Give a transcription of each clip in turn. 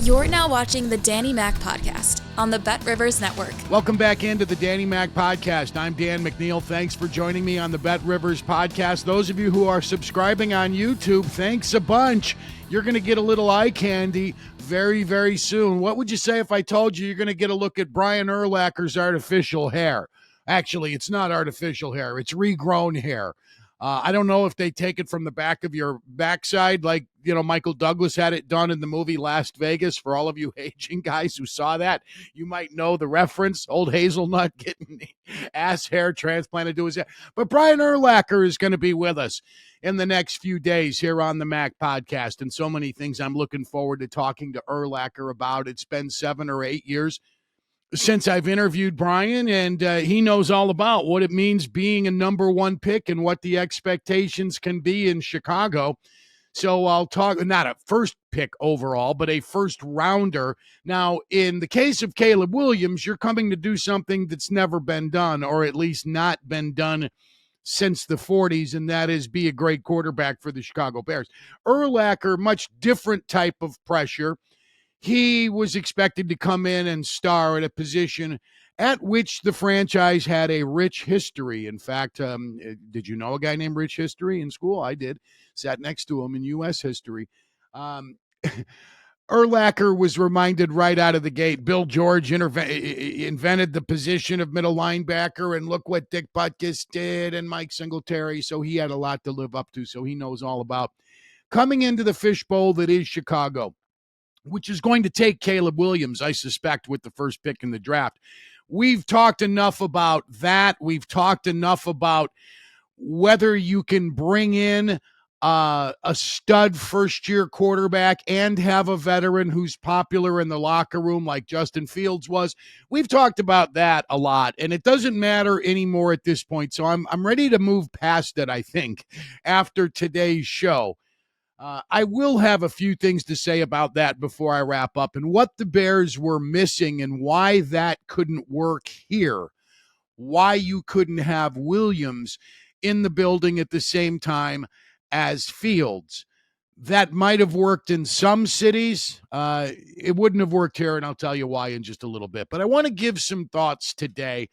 You're now watching the Danny Mac Podcast on the Bet Rivers Network. Welcome back into the Danny Mac Podcast. I'm Dan McNeil. Thanks for joining me on the Bet Rivers Podcast. Those of you who are subscribing on YouTube, thanks a bunch. You're going to get a little eye candy very, very soon. What would you say if I told you you're going to get a look at Brian Urlacher's artificial hair? Actually, it's not artificial hair. It's regrown hair. I don't know if they take it from the back of your backside like, Michael Douglas had it done in the movie Las Vegas. For all of you aging guys who saw that, you might know the reference. Old Hazelnut getting ass hair transplanted to his head. But Brian Urlacher is going to be with us in the next few days here on the Mac Podcast. And so many things I'm looking forward to talking to Urlacher about. It's been 7 or 8 years since I've interviewed Brian, and he knows all about what it means being a number one pick and what the expectations can be in Chicago. So I'll talk, not a first pick overall, but a first rounder. Now, in the case of Caleb Williams, you're coming to do something that's never been done, or at least not been done since the 40s, and that is be a great quarterback for the Chicago Bears. Urlacher, much different type of pressure. He was expected to come in and star at a position at which the franchise had a rich history. In fact, did you know a guy named Rich History in school? I did. Sat next to him in U.S. history. Urlacher was reminded right out of the gate. Bill George invented the position of middle linebacker, and look what Dick Butkus did and Mike Singletary. So he had a lot to live up to, so he knows all about coming into the fishbowl that is Chicago, which is going to take Caleb Williams, I suspect, with the first pick in the draft. We've talked enough about that. We've talked enough about whether you can bring in a stud first-year quarterback and have a veteran who's popular in the locker room like Justin Fields was. We've talked about that a lot, and it doesn't matter anymore at this point. So I'm ready to move past it, I think, after today's show. I will have a few things to say about that before I wrap up and what the Bears were missing and why that couldn't work here, why you couldn't have Williams in the building at the same time as Fields. That might have worked in some cities. It wouldn't have worked here, and I'll tell you why in just a little bit. But I want to give some thoughts today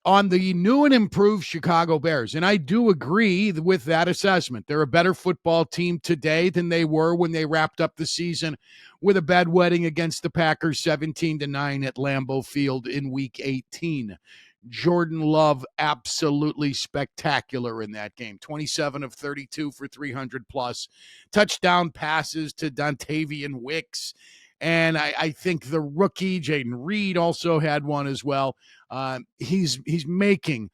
on the new and improved Chicago Bears. And I do agree with that assessment. They're a better football team today than they were when they wrapped up the season with a bedwetting against the Packers 17-9 at Lambeau Field in Week 18. Jordan Love, absolutely spectacular in that game. 27 of 32 for 300-plus. Touchdown passes to Dontavian Wicks. And I think the rookie, Jaden Reed, also had one as well. He's making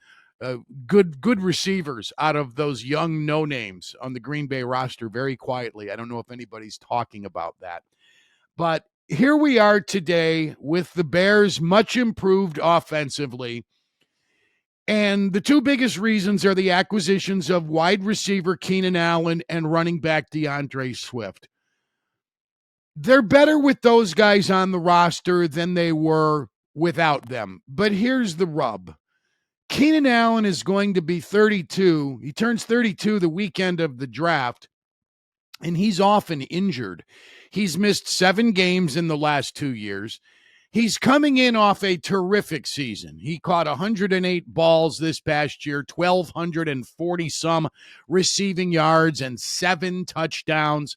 good receivers out of those young no-names on the Green Bay roster very quietly. I don't know if anybody's talking about that. But here we are today with the Bears much improved offensively. And the two biggest reasons are the acquisitions of wide receiver Keenan Allen and running back DeAndre Swift. They're better with those guys on the roster than they were without them. But here's the rub. Keenan Allen is going to be 32. He turns 32 the weekend of the draft, and he's often injured. He's missed 7 games in the last 2 years. He's coming in off a terrific season. He caught 108 balls this past year, 1,240-some receiving yards, and 7 touchdowns.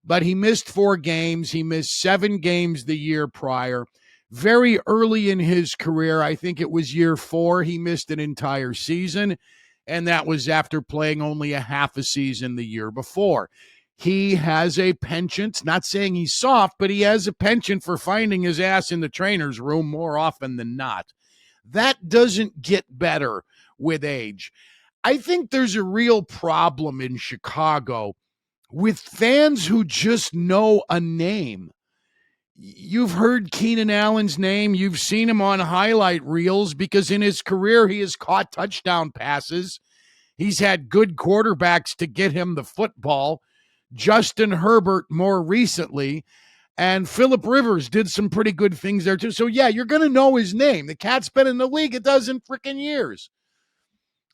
But he missed 4 games. He missed 7 games the year prior. Very early in his career, I think it was year 4, he missed an entire season, and that was after playing only a half a season the year before. He has a penchant, not saying he's soft, but he has a penchant for finding his ass in the trainer's room more often than not. That doesn't get better with age. I think there's a real problem in Chicago with fans who just know a name. You've heard Keenan Allen's name. You've seen him on highlight reels because in his career he has caught touchdown passes. He's had good quarterbacks to get him the football. Justin Herbert more recently. And Phillip Rivers did some pretty good things there too. So yeah, you're going to know his name. The cat's been in the league a dozen freaking years.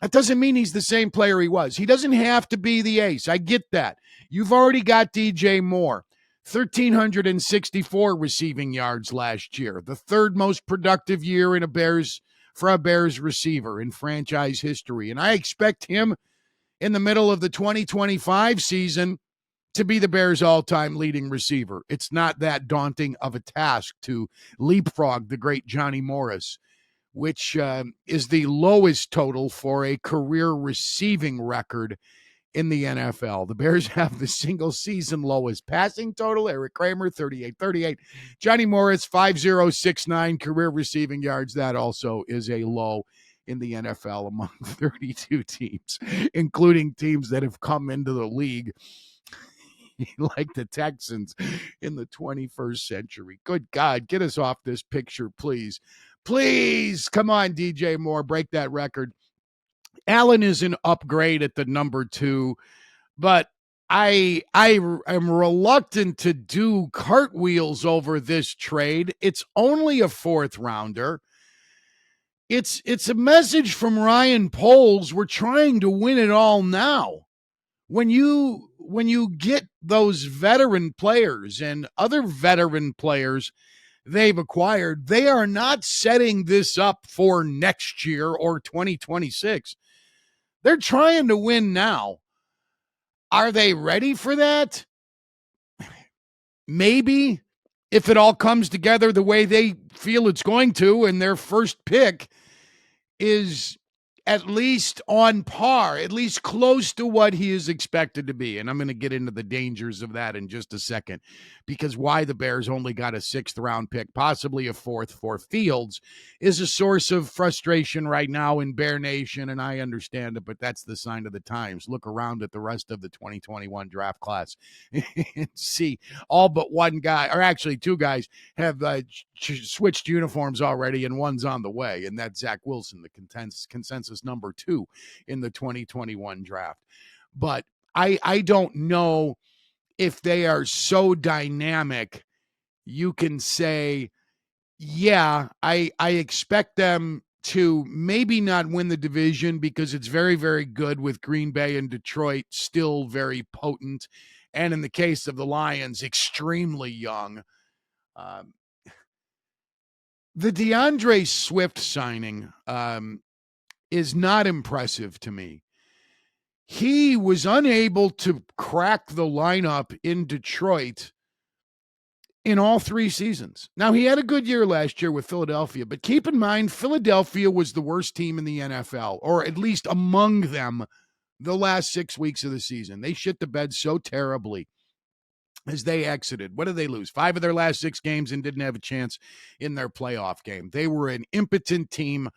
That doesn't mean he's the same player he was. He doesn't have to be the ace. I get that. You've already got DJ Moore. 1,364 receiving yards last year, the third most productive year for a Bears receiver in franchise history. And I expect him in the middle of the 2025 season to be the Bears' all-time leading receiver. It's not that daunting of a task to leapfrog the great Johnny Morris, which is the lowest total for a career receiving record in the NFL. The Bears have the single season lowest passing total. Eric Kramer, 38. Johnny Morris, 5,069 career receiving yards. That also is a low in the NFL among 32 teams, including teams that have come into the league like the Texans in the 21st century. Good God, get us off this picture, please. Please, come on, DJ Moore, break that record. Allen is an upgrade at the number 2, but I am reluctant to do cartwheels over this trade. It's only a 4th rounder. It's a message from Ryan Poles. We're trying to win it all now. When you get those veteran players and other veteran players they've acquired, they are not setting this up for next year or 2026. They're trying to win now. Are they ready for that? Maybe, if it all comes together the way they feel it's going to, and their first pick is at least on par, at least close to what he is expected to be. And I'm going to get into the dangers of that in just a second, because why the Bears only got a 6th round pick, possibly a 4th for Fields, is a source of frustration right now in Bear Nation, and I understand it, but that's the sign of the times. Look around at the rest of the 2021 draft class and see all but one guy, or actually 2 guys, have switched uniforms already, and one's on the way, and that's Zach Wilson, the consensus number 2 in the 2021 draft. But I don't know if they are so dynamic, you can say, yeah, I expect them to maybe not win the division because it's very, very good with Green Bay and Detroit still very potent. And in the case of the Lions, extremely young. The DeAndre Swift signing is not impressive to me. He was unable to crack the lineup in Detroit in all 3 seasons. Now, he had a good year last year with Philadelphia, but keep in mind, Philadelphia was the worst team in the NFL, or at least among them, the last 6 weeks of the season. They shit the bed so terribly as they exited. What did they lose? 5 of their last 6 games and didn't have a chance in their playoff game. They were an impotent team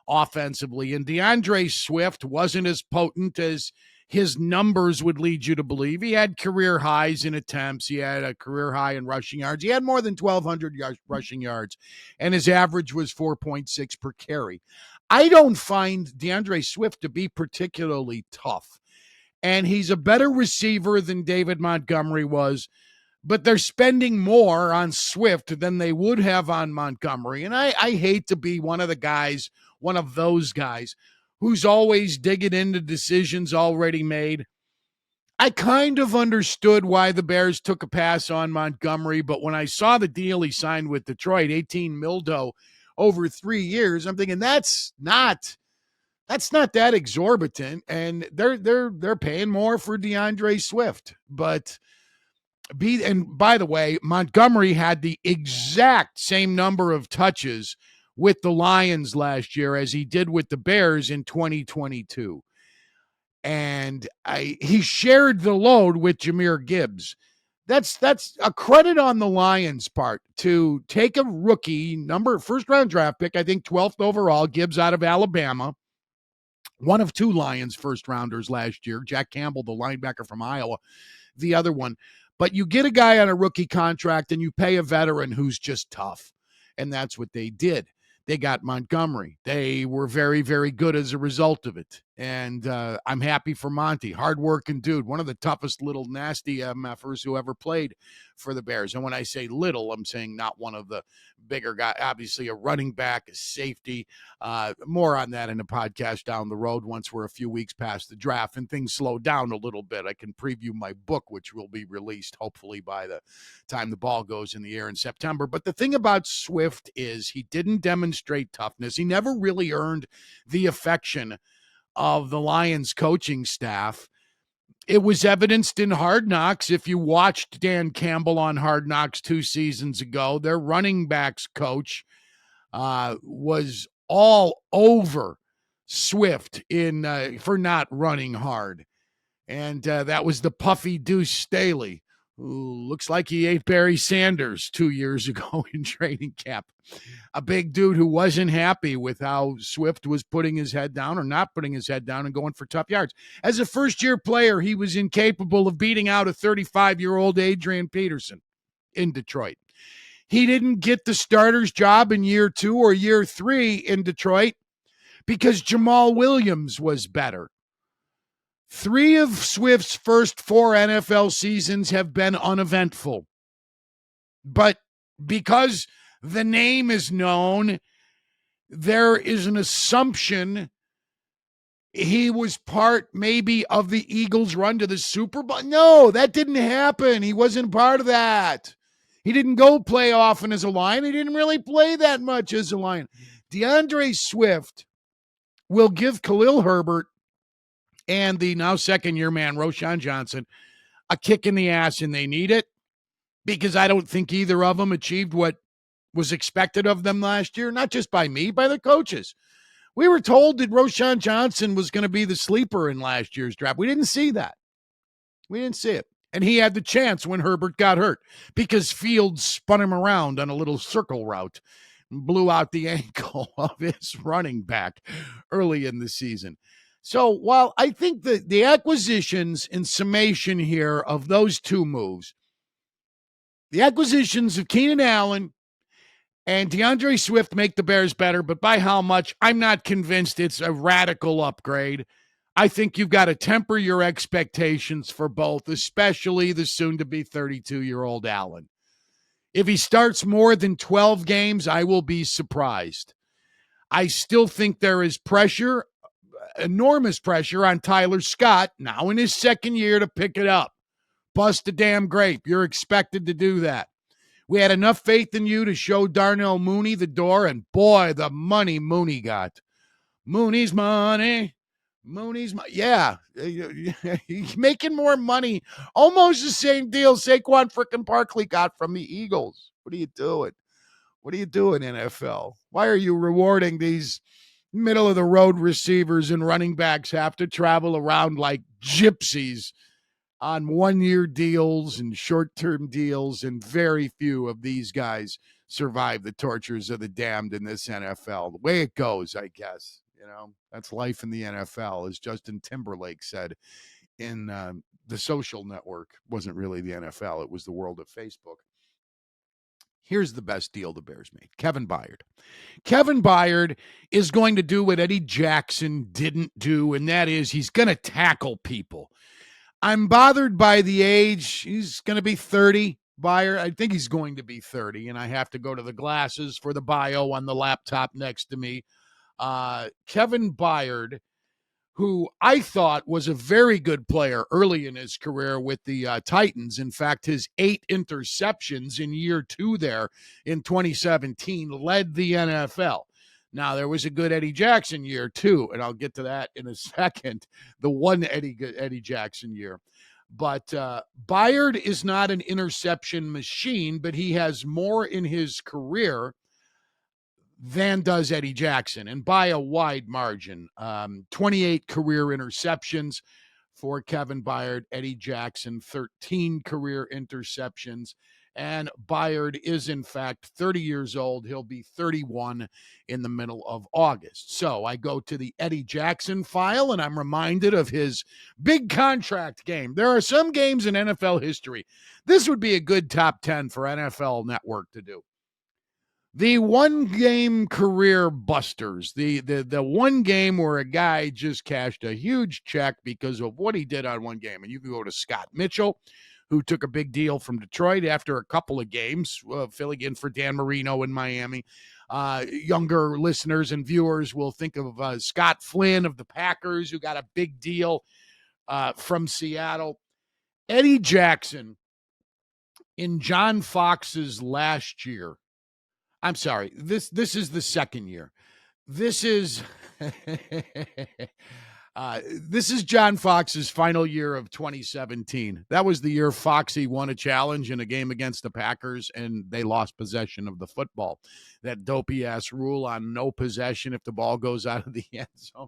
offensively, and DeAndre Swift wasn't as potent as his numbers would lead you to believe. He had career highs in attempts. He had a career high in rushing yards. He had more than 1,200 rushing yards, and his average was 4.6 per carry. I don't find DeAndre Swift to be particularly tough, and he's a better receiver than David Montgomery was, but they're spending more on Swift than they would have on Montgomery. And I hate to be one of those guys who's always digging into decisions already made. I kind of understood why the Bears took a pass on Montgomery, but when I saw the deal he signed with Detroit, 18 mildo over 3 years, I'm thinking that's not that exorbitant, and they're paying more for DeAndre Swift. But and by the way, Montgomery had the exact same number of touches with the Lions last year as he did with the Bears in 2022. And he shared the load with Jahmyr Gibbs. That's a credit on the Lions' part to take a rookie first round draft pick, I think 12th overall, Gibbs out of Alabama, one of 2 Lions first rounders last year, Jack Campbell, the linebacker from Iowa, the other one. But you get a guy on a rookie contract and you pay a veteran who's just tough. And that's what they did. They got Montgomery. They were very, very good as a result of it. And I'm happy for Monty. Hardworking dude. One of the toughest little nasty MFers who ever played for the Bears. And when I say little, I'm saying not one of the bigger guys. Obviously, a running back, a safety. More on that in a podcast down the road once we're a few weeks past the draft and things slow down a little bit. I can preview my book, which will be released hopefully by the time the ball goes in the air in September. But the thing about Swift is he didn't demonstrate toughness. He never really earned the affection of the Lions coaching staff. It was evidenced in Hard Knocks. If you watched Dan Campbell on Hard Knocks 2 seasons ago, their running backs coach was all over Swift for not running hard. And that was the puffy Deuce Staley, who looks like he ate Barry Sanders 2 years ago in training camp. A big dude who wasn't happy with how Swift was putting his head down or not putting his head down and going for tough yards. As a first-year player, he was incapable of beating out a 35-year-old Adrian Peterson in Detroit. He didn't get the starter's job in year 2 or year 3 in Detroit because Jamal Williams was better. 3 of Swift's first 4 NFL seasons have been uneventful. But because the name is known, there is an assumption he was part maybe of the Eagles' run to the Super Bowl. No, that didn't happen. He wasn't part of that. He didn't go play often as a Lion. He didn't really play that much as a Lion. DeAndre Swift will give Khalil Herbert and the now second-year man, Roschon Johnson, a kick in the ass, and they need it because I don't think either of them achieved what was expected of them last year, not just by me, by the coaches. We were told that Roschon Johnson was going to be the sleeper in last year's draft. We didn't see that. We didn't see it. And he had the chance when Herbert got hurt because Fields spun him around on a little circle route and blew out the ankle of his running back early in the season. So while I think the acquisitions in summation here of those 2 moves, the acquisitions of Keenan Allen and DeAndre Swift make the Bears better, but by how much, I'm not convinced it's a radical upgrade. I think you've got to temper your expectations for both, especially the soon-to-be 32-year-old Allen. If he starts more than 12 games, I will be surprised. I still think there is pressure, enormous pressure on Tyler Scott, now in his second year, to pick it up. Bust a damn grape. You're expected to do that. We had enough faith in you to show Darnell Mooney the door, and boy, the money Mooney got. Mooney's money. Mooney's money. Yeah. He's making more money. Almost the same deal Saquon frickin' Barkley got from the Eagles. What are you doing? What are you doing, NFL? Why are you rewarding these middle-of-the-road receivers and running backs have to travel around like gypsies on one-year deals and short-term deals, and very few of these guys survive the tortures of the damned in this NFL. The way it goes, I guess. That's life in the NFL, as Justin Timberlake said in The Social Network. It wasn't really the NFL. It was the world of Facebook. Here's the best deal the Bears made. Kevin Byard. Kevin Byard is going to do what Eddie Jackson didn't do, and that is he's going to tackle people. I'm bothered by the age. He's going to be 30, Byard. I think he's going to be 30, and I have to go to the glasses for the bio on the laptop next to me. Kevin Byard, who I thought was a very good player early in his career with the Titans. In fact, his 8 interceptions in year 2 there in 2017 led the NFL. Now, there was a good Eddie Jackson year, too, and I'll get to that in a second, the one Eddie Jackson year. But Byard is not an interception machine, but he has more in his career than does Eddie Jackson, and by a wide margin. 28 career interceptions for Kevin Byard. Eddie Jackson, 13 career interceptions. And Byard is, in fact, 30 years old. He'll be 31 in the middle of August. So I go to the Eddie Jackson file, and I'm reminded of his big contract game. There are some games in NFL history. This would be a good top 10 for NFL Network to do. The one-game career busters, the one game where a guy just cashed a huge check because of what he did on one game. And you can go to Scott Mitchell, who took a big deal from Detroit after a couple of games, filling in for Dan Marino in Miami. Younger listeners and viewers will think of Scott Flynn of the Packers, who got a big deal from Seattle. Eddie Jackson in John Fox's last year. I'm sorry. This is the second year. This is this is John Fox's final year of 2017. That was the year Foxy won a challenge in a game against the Packers, and they lost possession of the football. That dopey-ass rule on no possession if the ball goes out of the end zone.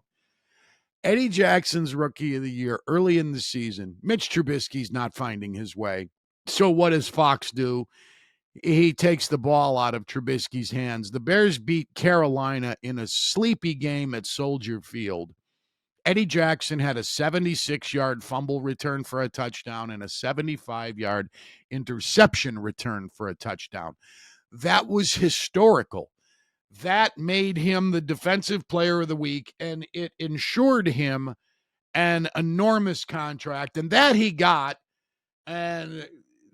Eddie Jackson's rookie of the year, early in the season. Mitch Trubisky's not finding his way. So what does Fox do? He takes the ball out of Trubisky's hands. The Bears beat Carolina in a sleepy game at Soldier Field. Eddie Jackson had a 76-yard fumble return for a touchdown and a 75-yard interception return for a touchdown. That was historical. That made him the defensive player of the week, and it ensured him an enormous contract, and that he got. And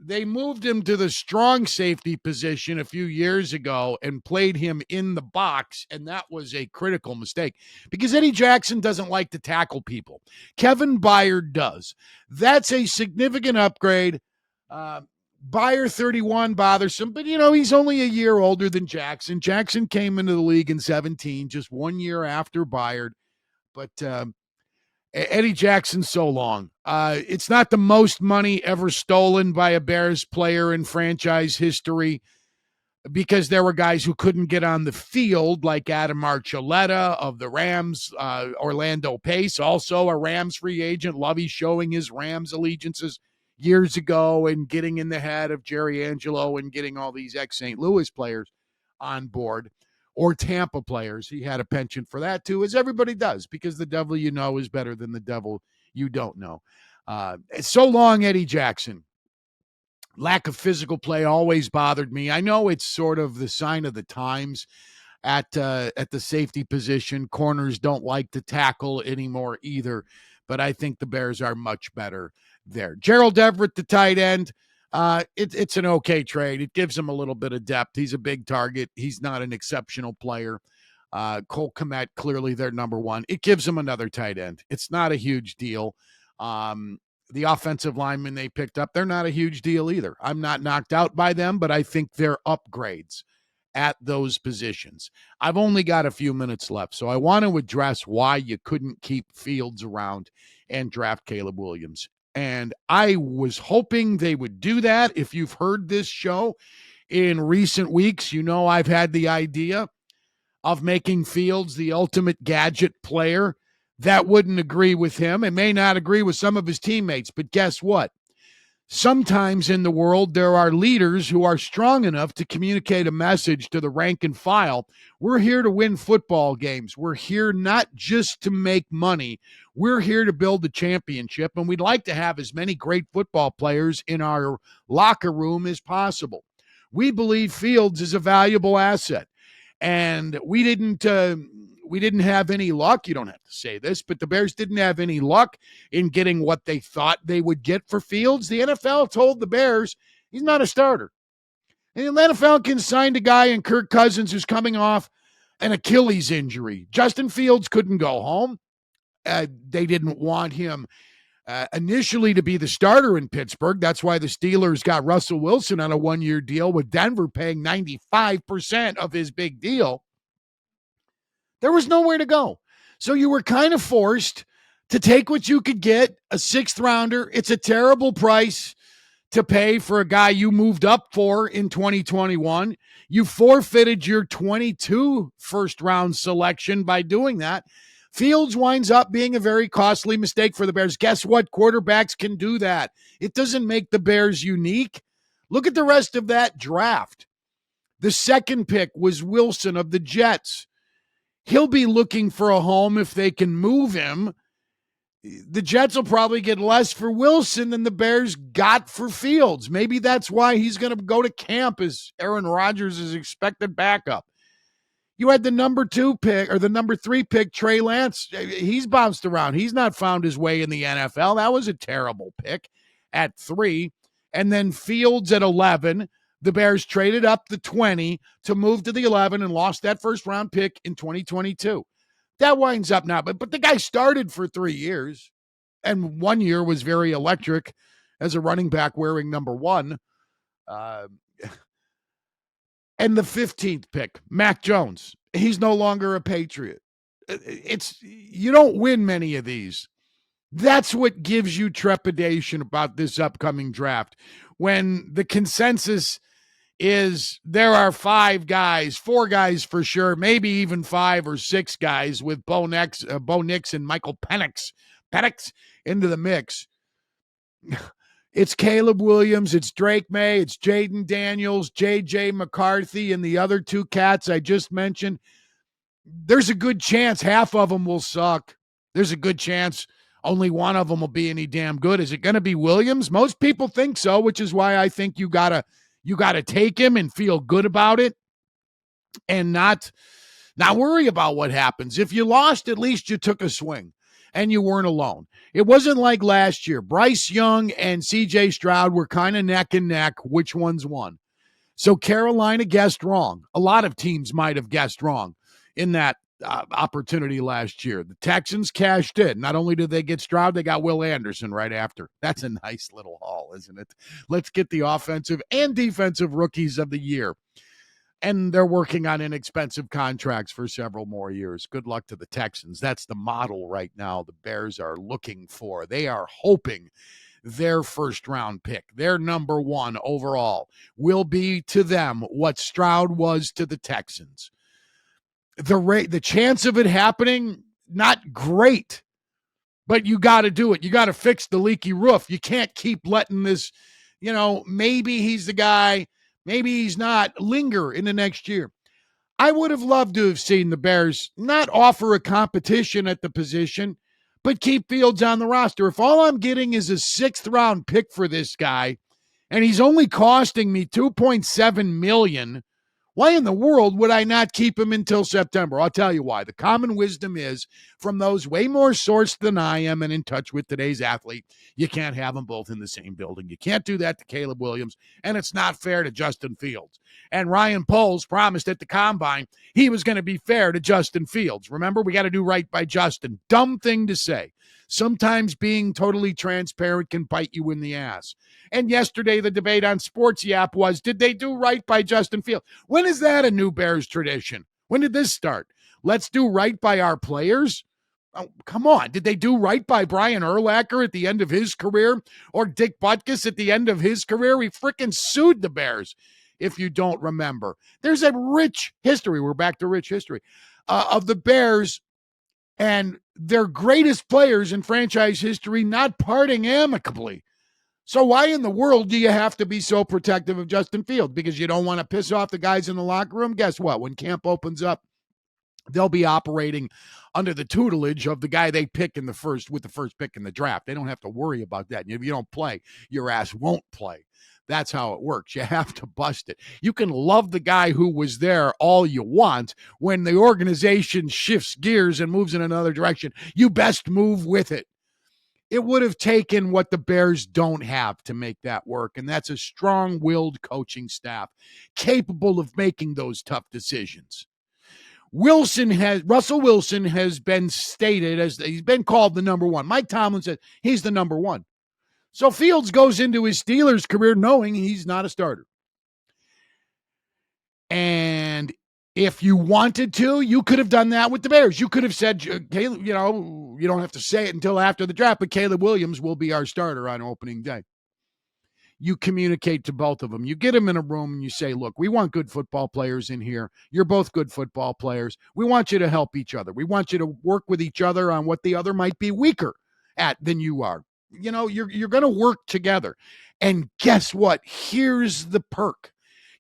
they moved him to the strong safety position a few years ago and played him in the box, and that was a critical mistake because Eddie Jackson doesn't like to tackle people. Kevin Byard does. That's a significant upgrade. Byard 31, bothersome, but, he's only a year older than Jackson. Jackson came into the league in 17, just 1 year after Byard, but Eddie Jackson, so long. It's not the most money ever stolen by a Bears player in franchise history because there were guys who couldn't get on the field, like Adam Archuleta of the Rams, Orlando Pace, also a Rams free agent. Lovey showing his Rams allegiances years ago and getting in the head of Jerry Angelo and getting all these ex-St. Louis players on board. Or Tampa players. He had a penchant for that too, as everybody does, because the devil you know is better than the devil you don't know. So long, Eddie Jackson. Lack of physical play always bothered me. I know it's sort of the sign of the times at the safety position. Corners don't like to tackle anymore either, but I think the Bears are much better there. Gerald Everett, the tight end. It's an okay trade. It gives him a little bit of depth. He's a big target. He's not an exceptional player. Cole Kmet, clearly their number one. It gives him another tight end. It's not a huge deal. The offensive linemen they picked up, they're not a huge deal either. I'm not knocked out by them, but I think they're upgrades at those positions. I've only got a few minutes left, so I want to address why you couldn't keep Fields around and draft Caleb Williams. And I was hoping they would do that. If you've heard this show in recent weeks, I've had the idea of making Fields the ultimate gadget player. That wouldn't agree with him. It may not agree with some of his teammates, but guess what? Sometimes in the world, there are leaders who are strong enough to communicate a message to the rank and file. We're here to win football games. We're here not just to make money. We're here to build a championship, and we'd like to have as many great football players in our locker room as possible. We believe Fields is a valuable asset, and we didn't have any luck. You don't have to say this, but the Bears didn't have any luck in getting what they thought they would get for Fields. The NFL told the Bears he's not a starter. And the NFL can sign a guy in Kirk Cousins who's coming off an Achilles injury. Justin Fields couldn't go home. They didn't want him initially to be the starter in Pittsburgh. That's why the Steelers got Russell Wilson on a one-year deal with Denver paying 95% of his big deal. There was nowhere to go. So you were kind of forced to take what you could get, a sixth rounder. It's a terrible price to pay for a guy you moved up for in 2021. You forfeited your 22 first-round selection by doing that. Fields winds up being a very costly mistake for the Bears. Guess what? Quarterbacks can do that. It doesn't make the Bears unique. Look at the rest of that draft. The second pick was Wilson of the Jets. He'll be looking for a home if they can move him. the Jets will probably get less for Wilson than the Bears got for Fields. Maybe that's why he's going to go to camp as Aaron Rodgers is expected backup. You had the number 2 pick or the number 3 pick, Trey Lance. He's bounced around. He's not found his way in the NFL. That was a terrible pick at 3. And then Fields at 11. The Bears traded up the 20 to move to the 11 and lost that first round pick in 2022. That winds up now. But the guy started for 3 years, and 1 year was very electric as a running back wearing number 1. And the 15th pick, Mac Jones. He's no longer a Patriot. You don't win many of these. That's what gives you trepidation about this upcoming draft. When the consensus is there are 4 guys for sure, maybe even 5 or 6 guys with Bo Nix and Michael Penix into the mix. It's Caleb Williams, it's Drake May, it's Jaden Daniels, J.J. McCarthy, and the other 2 cats I just mentioned. There's a good chance half of them will suck. There's a good chance only one of them will be any damn good. Is it going to be Williams? Most people think so, which is why I think you gotta take him and feel good about it and not worry about what happens. If you lost, at least you took a swing and you weren't alone. It wasn't like last year. Bryce Young and C.J. Stroud were kind of neck and neck. Which one's won? So Carolina guessed wrong. A lot of teams might have guessed wrong in that opportunity last year. The Texans cashed in. Not only did they get Stroud, they got Will Anderson right after. That's a nice little haul, isn't it? Let's get the offensive and defensive rookies of the year. And they're working on inexpensive contracts for several more years. Good luck to the Texans. That's the model right now the Bears are looking for. They are hoping their first-round pick, their number 1 overall, will be to them what Stroud was to the Texans. The chance of it happening, not great, but you got to do it. You got to fix the leaky roof. You can't keep letting this, maybe he's the guy, maybe he's not, linger in the next year. I would have loved to have seen the Bears not offer a competition at the position, but keep Fields on the roster. If all I'm getting is a 6th-round pick for this guy, and he's only costing me $2.7 million, why in the world would I not keep him until September? I'll tell you why. The common wisdom is, from those way more sourced than I am and in touch with today's athlete, you can't have them both in the same building. You can't do that to Caleb Williams, and it's not fair to Justin Fields. And Ryan Poles promised at the Combine he was going to be fair to Justin Fields. Remember, we got to do right by Justin. Dumb thing to say. Sometimes being totally transparent can bite you in the ass. And yesterday, the debate on Sports Yap was, did they do right by Justin Fields? When is that a new Bears tradition? When did this start? Let's do right by our players? Oh, come on. Did they do right by Brian Urlacher at the end of his career? Or Dick Butkus at the end of his career? He freaking sued the Bears, if you don't remember. There's a rich history. We're back to rich history of the Bears and their greatest players in franchise history not parting amicably. So why in the world do you have to be so protective of Justin Fields? Because you don't want to piss off the guys in the locker room? Guess what? When camp opens up, they'll be operating under the tutelage of the guy they pick with the first pick in the draft. They don't have to worry about that. And if you don't play, your ass won't play. That's how it works. You have to bust it. You can love the guy who was there all you want. When the organization shifts gears and moves in another direction, you best move with it. It would have taken what the Bears don't have to make that work, and that's a strong-willed coaching staff capable of making those tough decisions. Russell Wilson has been stated as he's been called the number 1. Mike Tomlin said he's the number 1. So Fields goes into his Steelers career knowing he's not a starter. And if you wanted to, you could have done that with the Bears. You could have said, Caleb, you don't have to say it until after the draft, but Caleb Williams will be our starter on opening day. You communicate to both of them. You get them in a room and you say, look, we want good football players in here. You're both good football players. We want you to help each other. We want you to work with each other on what the other might be weaker at than you are. You're going to work together. And guess what? Here's the perk.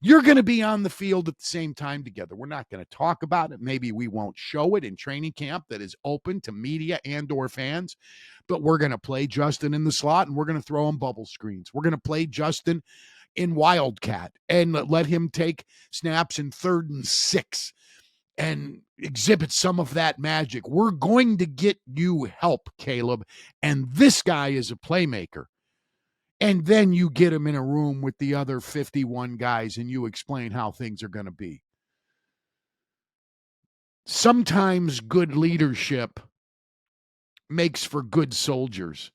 You're going to be on the field at the same time together. We're not going to talk about it. Maybe we won't show it in training camp that is open to media and or fans, but we're going to play Justin in the slot and we're going to throw him bubble screens. We're going to play Justin in Wildcat and let him take snaps in 3rd and 6 and exhibit some of that magic. We're going to get you help, Caleb, and this guy is a playmaker. And then you get him in a room with the other 51 guys and you explain how things are going to be. Sometimes good leadership makes for good soldiers.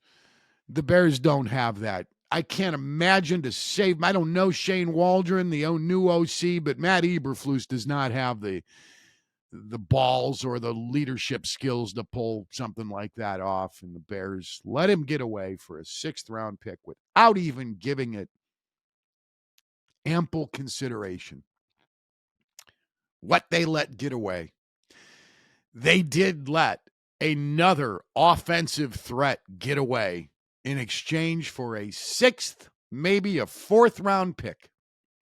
The Bears don't have that. I can't imagine to save. I don't know Shane Waldron, the new OC, but Matt Eberflus does not have the balls or the leadership skills to pull something like that off. And the Bears let him get away for a 6th-round pick without even giving it ample consideration. What they let get away. They did let another offensive threat get away in exchange for a 6th, maybe a 4th-round pick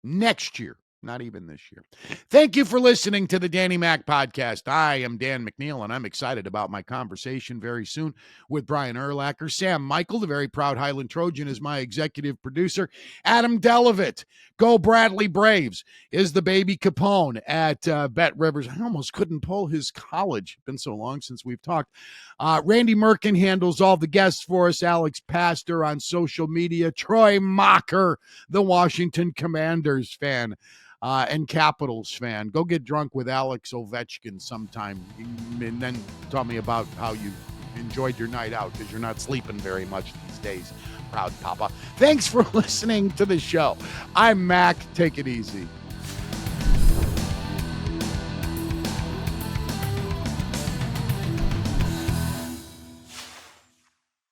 next year. Not even this year. Thank you for listening to the Danny Mac Podcast. I am Dan McNeil, and I'm excited about my conversation very soon with Brian Urlacher. Sam Michael, the very proud Highland Trojan, is my executive producer. Adam Delavitt, go Bradley Braves, is the baby Capone at Bet Rivers. I almost couldn't pull his college. Been so long since we've talked. Randy Merkin handles all the guests for us. Alex Pastor on social media. Troy Mocker, the Washington Commanders fan. And Capitals fan. Go get drunk with Alex Ovechkin sometime and then tell me about how you enjoyed your night out because you're not sleeping very much these days. Proud Papa. Thanks for listening to the show. I'm Mac. Take it easy.